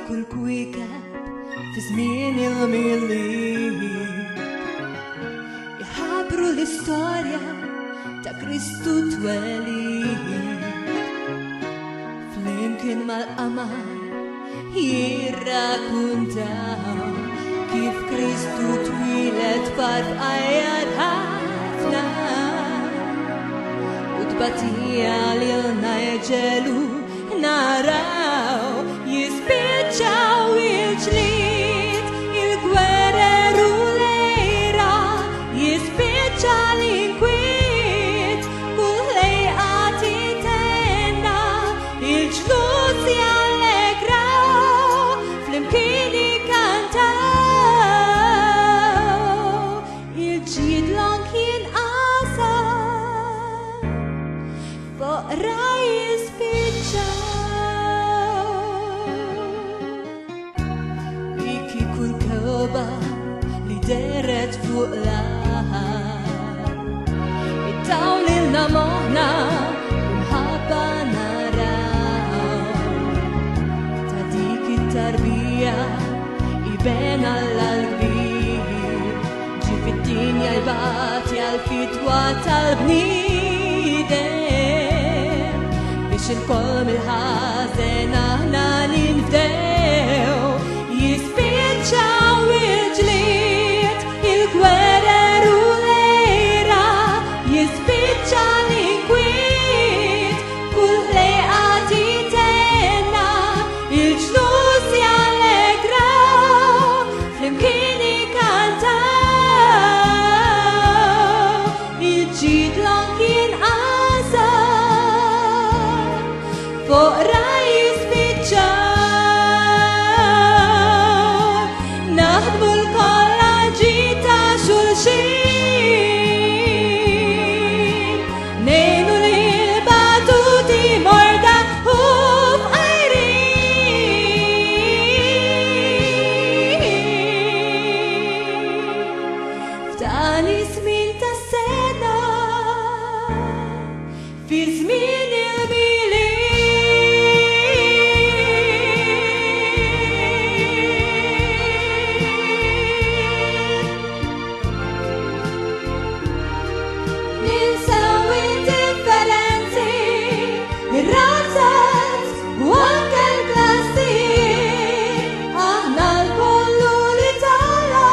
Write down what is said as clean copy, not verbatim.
kull kwikeb fi żmien il-milli jħabbru l-istorja ta' Kristu twelid flimkien mal-qamar jirrakkuntaw kif Kristu twilet f'qajjad ħafna u tbatija lilna jġelu naraw jispiċċaw il-ġlied il-gwerer u lejra jispiċċa l-inkwiet kull lejqat jitenna il-ġlus jallegraw flimkien jikkantaw il-ġidlon kien qasam foqra jispiċċaw li deret fuq l-aħar ittaw lilna moħna imħabba naraw ta' dik it-tarbija iben għall-kbir ġi fid-dinja jbagħti għall-fitwa tal-bniedem biex il-koll mill-ħażen aħna ninfdew jispiċċaw il-ġlied il-gwerer u lejra jispiċċa l-inkwiet kull lejqat jitenna il-ġlus jallegraw flimkien jikkantaw il-ġidlon kien qasam foqra jispiċċaw naħdmu l-koll għal-ġid ta' xulxin nejnu lil-batuti morda u f'qajrin f'dan iż-żmien tas-sena fi żmien il-mili razas u anke l-klassi aħna l-kollu li tala